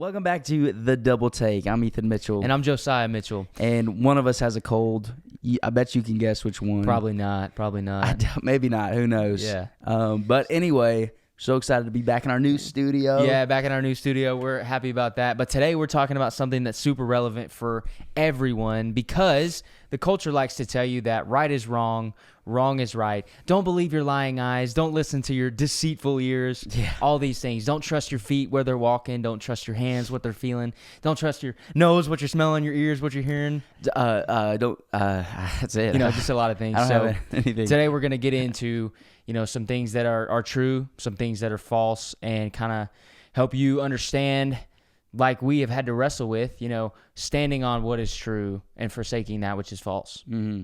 Welcome back to The Double Take. I'm Ethan Mitchell. And I'm Josiah Mitchell. And one of us has a cold. I bet you can guess which one. Probably not. Maybe not. Who knows? Yeah. But anyway, so excited to be back in our new studio. Yeah, back in our new studio. We're happy about that. But today we're talking about something that's super relevant for everyone because the culture likes to tell you that right is wrong, wrong is right. Don't believe your lying eyes. Don't listen to your deceitful ears. Yeah. All these things. Don't trust your feet where they're walking. Don't trust your hands, what they're feeling. Don't trust your nose, what you're smelling, your ears, what you're hearing. That's it. Just a lot of things. I don't So have anything. today we're going to get into, some things that are true, some things that are false, and kind of help you understand, like we have had to wrestle with, standing on what is true and forsaking that which is false. Mm-hmm.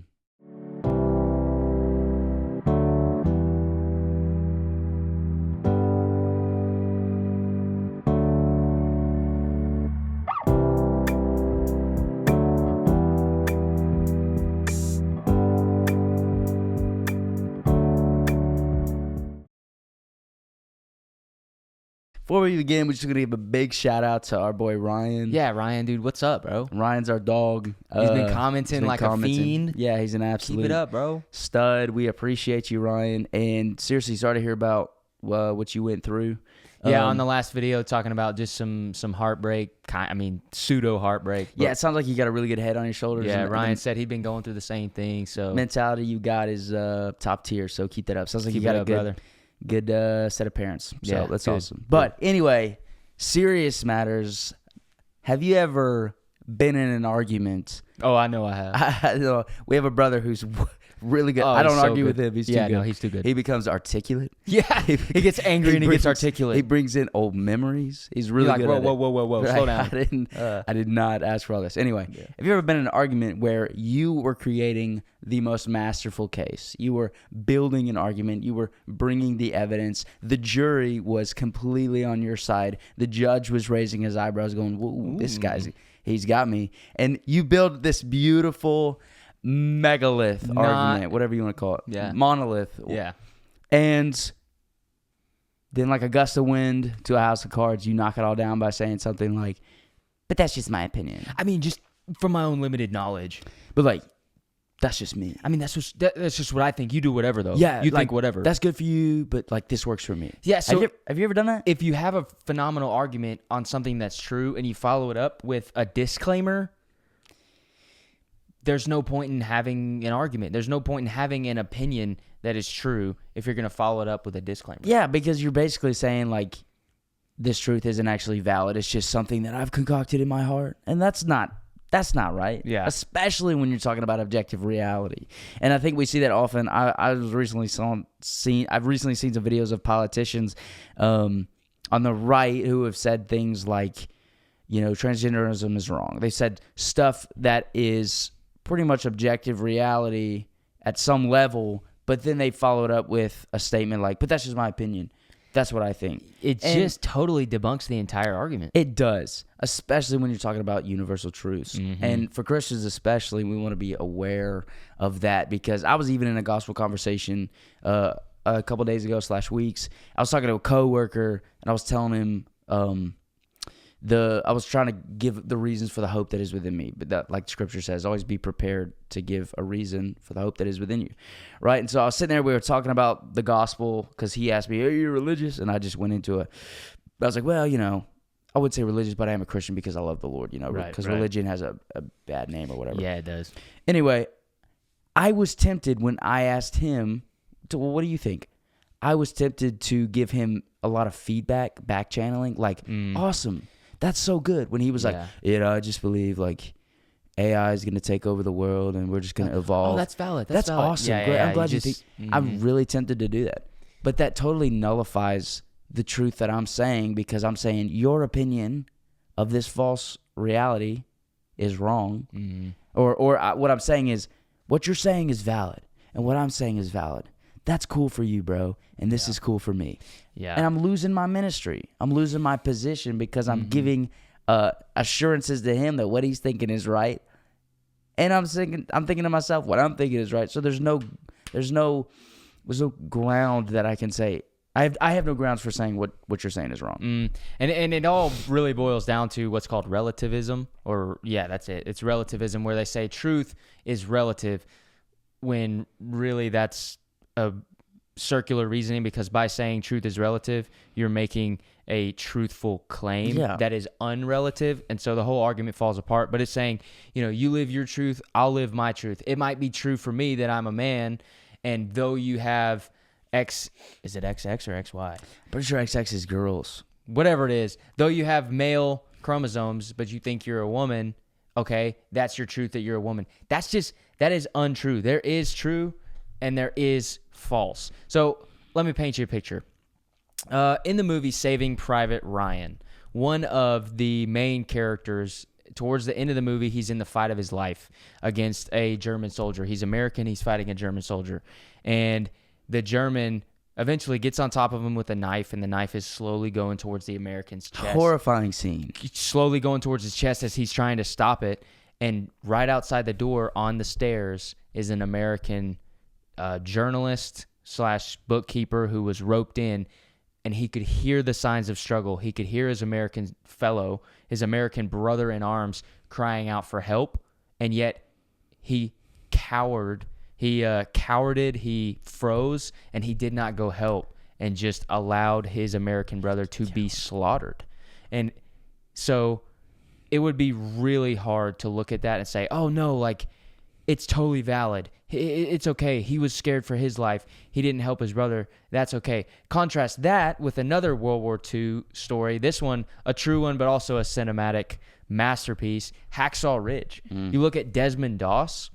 Before we begin, we're just going to give a big shout out to our boy Ryan. Yeah, Ryan, dude, what's up, bro? Ryan's our dog. He's been commenting like a fiend. Yeah, he's an absolute Keep it up, bro. stud. We appreciate you, Ryan. And seriously, sorry to hear about what you went through. Yeah, on the last video, talking about just some heartbreak, pseudo heartbreak. Yeah, it sounds like you got a really good head on your shoulders. Yeah, and Ryan said he'd been going through the same thing. So mentality you got is top tier. So keep that up. Sounds like keep you got it a up, good, brother. good set of parents. So Yeah, that's good, awesome. But anyway, serious matters. Have you ever been in an argument? Oh, I know I have. We have a brother who's really good. Oh, I don't he's so argue good. with him. He's too Yeah, good. no, he's too good. He becomes articulate. Yeah, he gets angry and he gets articulate. He brings in old memories. He's really You're like, good at it. whoa, Right? slow down. I did not ask for all this. Anyway, have you ever been in an argument where you were creating the most masterful case? You were building an argument. You were bringing the evidence. The jury was completely on your side. The judge was raising his eyebrows going, whoa, this guy's, he's got me. And you build this beautiful megalith argument, whatever you want to call it. Yeah. Monolith. Yeah. And then like a gust of wind to a house of cards, you knock it all down by saying something like, but that's just my opinion. Just from my own limited knowledge. But like, that's just me. That's just what I think. You do whatever, though. Yeah. You like, think whatever. That's good for you, but like this works for me. Yeah. So have you ever done that? if you have a phenomenal argument on something that's true and you follow it up with a disclaimer, there's no point in having an argument. There's no point in having an opinion that is true if you're going to follow it up with a disclaimer. Yeah, because you're basically saying like, this truth isn't actually valid. It's just something that I've concocted in my heart. And that's not right. Yeah. Especially when you're talking about objective reality. And I think we see that often. I've recently seen some videos of politicians on the right who have said things like, transgenderism is wrong. They said stuff that is pretty much objective reality at some level, but then they followed up with a statement like, but that's just my opinion. That's what I think. It just totally debunks the entire argument. It does, especially when you're talking about universal truths. Mm-hmm. And for Christians especially, we want to be aware of that, because I was even in a gospel conversation a couple days ago / weeks. I was talking to a coworker, and I was telling him I was trying to give the reasons for the hope that is within me. But that, like Scripture says, always be prepared to give a reason for the hope that is within you, right? And so I was sitting there, we were talking about the gospel, because he asked me, are you religious? And I just went into I was like, well, I would say religious, but I am a Christian because I love the Lord, because religion has a bad name or whatever. Yeah, it does. Anyway, I was tempted when I asked him, well, what do you think? I was tempted to give him a lot of feedback, back channeling, like, awesome. That's so good. When he was like, I just believe like AI is going to take over the world and we're just going to evolve. Oh, that's valid. That's valid. awesome. Yeah, Great. yeah, I'm glad you think. I'm really tempted to do that. But that totally nullifies the truth that I'm saying, because I'm saying your opinion of this false reality is wrong. Mm-hmm. Or what I'm saying is, what you're saying is valid. And what I'm saying is valid. That's cool for you, bro. And this is cool for me. Yeah. And I'm losing my ministry. I'm losing my position because I'm giving assurances to him that what he's thinking is right. And I'm thinking to myself, what I'm thinking is right. So there's no ground that I can say, I have no grounds for saying what you're saying is wrong. And it all really boils down to what's called relativism, or that's it. It's relativism, where they say truth is relative, when really that's a circular reasoning, because by saying truth is relative, you're making a truthful claim that is unrelative, and so the whole argument falls apart. But it's saying, you live your truth, I'll live my truth. It might be true for me that I'm a man, and though you have X, is it XX or XY? Pretty sure XX is girls. Whatever it is, though you have male chromosomes, but you think you're a woman, okay, that's your truth, that you're a woman. That is untrue. There is true and there is false. So let me paint you a picture. In the movie Saving Private Ryan, one of the main characters, towards the end of the movie, he's in the fight of his life against a German soldier. He's American. He's fighting a German soldier. And the German eventually gets on top of him with a knife, and the knife is slowly going towards the American's chest. Horrifying scene. Slowly going towards his chest as he's trying to stop it. And right outside the door on the stairs is an American journalist / bookkeeper who was roped in, and he could hear the signs of struggle. He could hear his American brother in arms crying out for help, and yet he cowered. He cowarded, he froze, and he did not go help, and just allowed his American brother to be slaughtered. And so it would be really hard to look at that and say, oh no, like, it's totally valid. It's okay. He was scared for his life. He didn't help his brother. That's okay. Contrast that with another World War II story. This one, a true one, but also a cinematic masterpiece, Hacksaw Ridge. You look at Desmond Doss,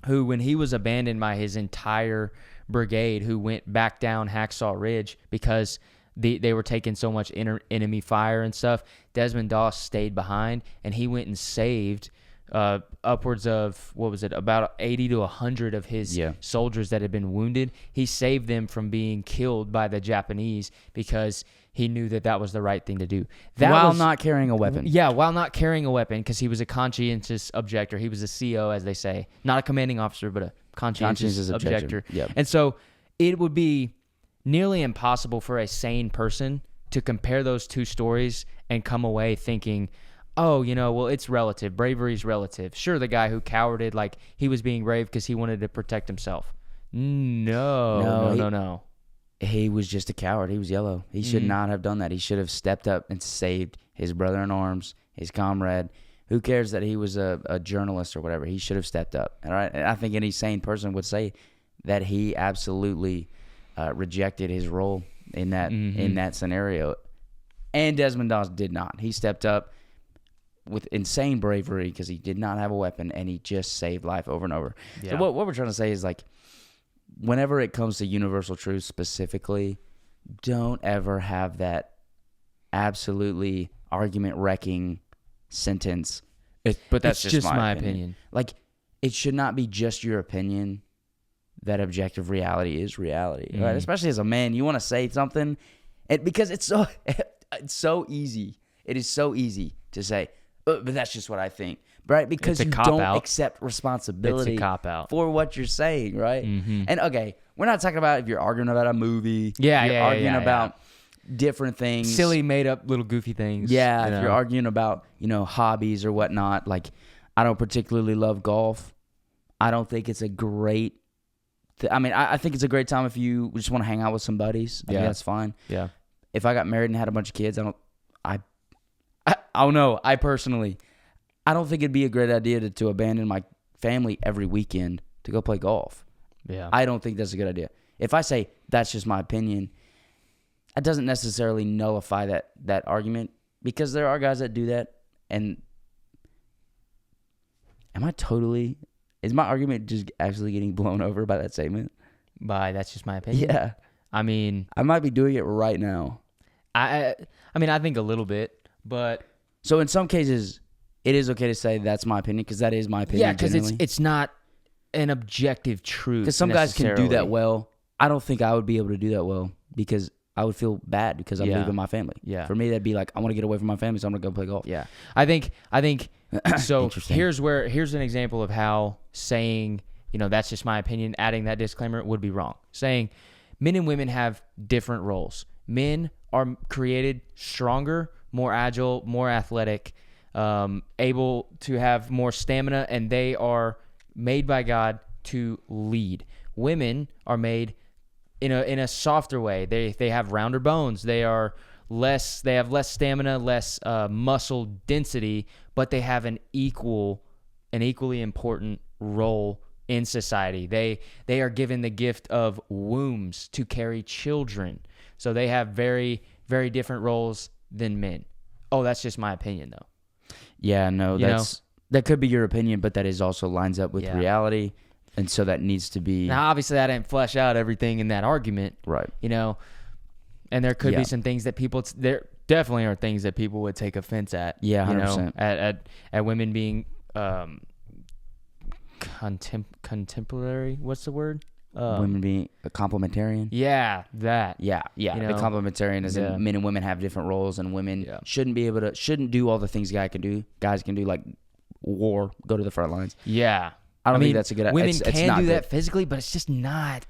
who, when he was abandoned by his entire brigade, who went back down Hacksaw Ridge because they were taking so much enemy fire and stuff, Desmond Doss stayed behind, and he went and saved upwards of, about 80 to 100 of his soldiers that had been wounded. He saved them from being killed by the Japanese because he knew that was the right thing to do. While not carrying a weapon. Yeah, while not carrying a weapon, because he was a conscientious objector. He was a CO, as they say. Not a commanding officer, but a conscientious objector. Yep. And so it would be nearly impossible for a sane person to compare those two stories and come away thinking, oh, well, it's relative. Bravery is relative. Sure, the guy who cowarded, like, he was being brave because he wanted to protect himself. No. He was just a coward. He was yellow. He should not have done that. He should have stepped up and saved his brother in arms, his comrade. Who cares that he was a journalist or whatever? He should have stepped up. All right? And I think any sane person would say that he absolutely rejected his role in that scenario. And Desmond Doss did not. He stepped up with insane bravery because he did not have a weapon, and he just saved life over and over. Yeah. So what we're trying to say is, like, whenever it comes to universal truth specifically, don't ever have that absolutely argument-wrecking sentence. But that's just my opinion. Like, it should not be just your opinion that objective reality is reality. Right? Especially as a man, you want to say something, because it's so easy. It is so easy to say, but that's just what I think, right? Because you don't accept responsibility for what you're saying, right? And okay, we're not talking about if you're arguing about a movie. You're arguing about different things, silly, made up, little goofy things. Yeah, if you're arguing about hobbies or whatnot. Like, I don't particularly love golf. I don't think it's a great. I think it's a great time if you just want to hang out with some buddies. I think that's fine. Yeah. If I got married and had a bunch of kids, I don't know. I personally, I don't think it'd be a great idea to abandon my family every weekend to go play golf. Yeah. I don't think that's a good idea. If I say that's just my opinion, that doesn't necessarily nullify that argument, because there are guys that do that. And is my argument just actually getting blown over by that statement? By that's just my opinion? Yeah. I mean, I might be doing it right now. I think a little bit, but so in some cases, it is okay to say that's my opinion, because that is my opinion. Yeah, because it's not an objective truth. Because some guys can do that well. I don't think I would be able to do that well, because I would feel bad because I'm leaving my family. Yeah. For me, that'd be like, I want to get away from my family, so I'm gonna go play golf. Yeah. I think so. Here's an example of how saying, that's just my opinion, adding that disclaimer would be wrong. Saying, men and women have different roles. Men are created stronger, more agile, more athletic, able to have more stamina, and they are made by God to lead. Women are made in a softer way. They have rounder bones. They have less stamina, less muscle density, but they have an equally important role in society. They are given the gift of wombs to carry children. So they have very, very different roles than men. Oh, that's just my opinion, though. Yeah, no, that could be your opinion, but that is also lines up with reality, and so that needs to be. Now, obviously, I didn't flesh out everything in that argument, right? And there could be some things that there definitely are things that people would take offense at. Yeah, 100%. At women being contemporary. What's the word? Women being a complementarian. Yeah, that. Yeah. The complementarian is in men and women have different roles, and women shouldn't do all the things guys can do, like war, go to the front lines. Yeah. I don't think that's a good idea. Women it's can not do good. that physically, but it's just not.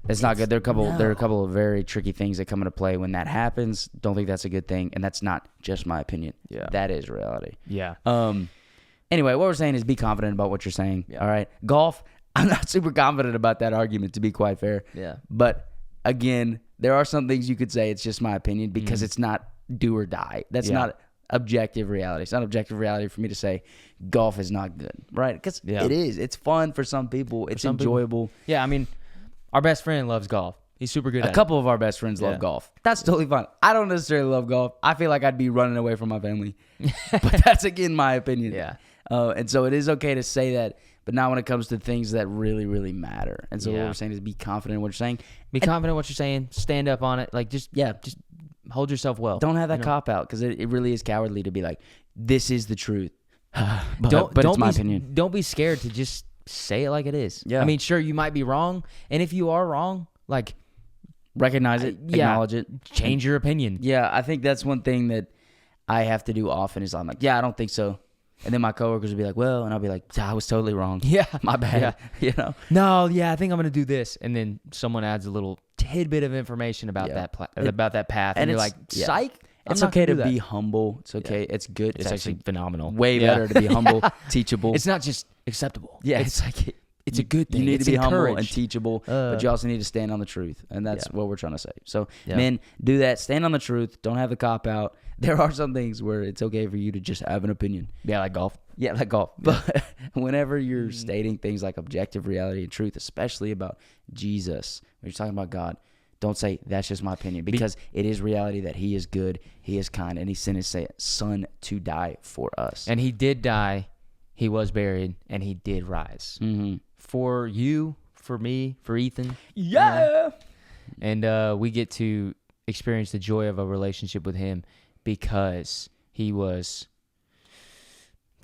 It's not good. There are a couple of very tricky things that come into play when that happens. Don't think that's a good thing, and that's not just my opinion. Yeah. That is reality. Yeah. Anyway, what we're saying is be confident about what you're saying. Yeah. All right. Golf, I'm not super confident about that argument, to be quite fair. Yeah. But again, there are some things you could say it's just my opinion because it's not do or die. That's not objective reality. It's not objective reality for me to say golf is not good, right? Because it is. It's fun for some people. It's enjoyable. Yeah, I mean, our best friend loves golf. He's super good at it. A couple of our best friends love golf. That's totally fun. I don't necessarily love golf. I feel like I'd be running away from my family. But that's, again, my opinion. Yeah. And so it is okay to say that, but not when it comes to things that really, really matter. And so what we're saying is be confident in what you're saying. Be confident in what you're saying. Stand up on it. Like, just hold yourself well. Don't have that cop out, because it really is cowardly to be like, this is the truth. but don't it's my opinion. Don't be scared to just say it like it is. Yeah. I mean, sure, you might be wrong. And if you are wrong, like, recognize it, acknowledge it. Change your opinion. Yeah, I think that's one thing that I have to do often is I'm like, I don't think so. And then my coworkers will be like, well, and I'll be like, I was totally wrong. Yeah. My bad. Yeah. No, I think I'm going to do this. And then someone adds a little tidbit of information about about that path. And you're like, psych. It's okay to be humble. It's okay. It's good. It's actually phenomenal. Way better to be humble, teachable. It's not just acceptable. Yeah. It's like, it's a good thing. You need it's to be encouraged. humble and teachable, but you also need to stand on the truth. And that's what we're trying to say. So, men, do that. Stand on the truth. Don't have the cop out. There are some things where it's okay for you to just have an opinion. Yeah, like golf. Yeah, like golf. But whenever you're stating things like objective reality and truth, especially about Jesus, when you're talking about God, don't say, that's just my opinion, because it is reality that he is good, he is kind, and he sent his son to die for us. And he did die, he was buried, and he did rise. Mm-hmm. For you, for me, for Ethan. Yeah! And we get to experience the joy of a relationship with him because he was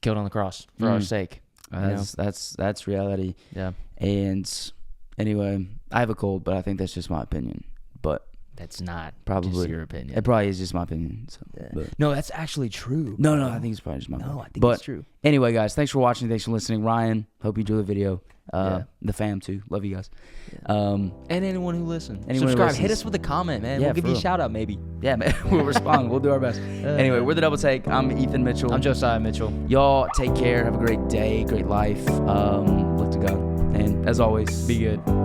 killed on the cross for our sake. That's reality. Yeah. And anyway, I have a cold, but I think that's just my opinion. But that's not probably just your opinion. It probably is just my opinion. So, no, that's actually true. No, I think it's probably just my opinion. No, I think it's true. Anyway, guys, thanks for watching. Thanks for listening. Ryan, hope you enjoy the video. The fam too. Love you guys. And anyone who listens. Anyone subscribe. who listens. Hit us with a comment, man. Yeah, we'll give you a real. shout out, maybe. Yeah, man. We'll respond. We'll do our best. Anyway, we're the Double Take. I'm Ethan Mitchell. I'm Josiah Mitchell. Y'all take care. Have a great day, great life. Look to God. And as always, be good.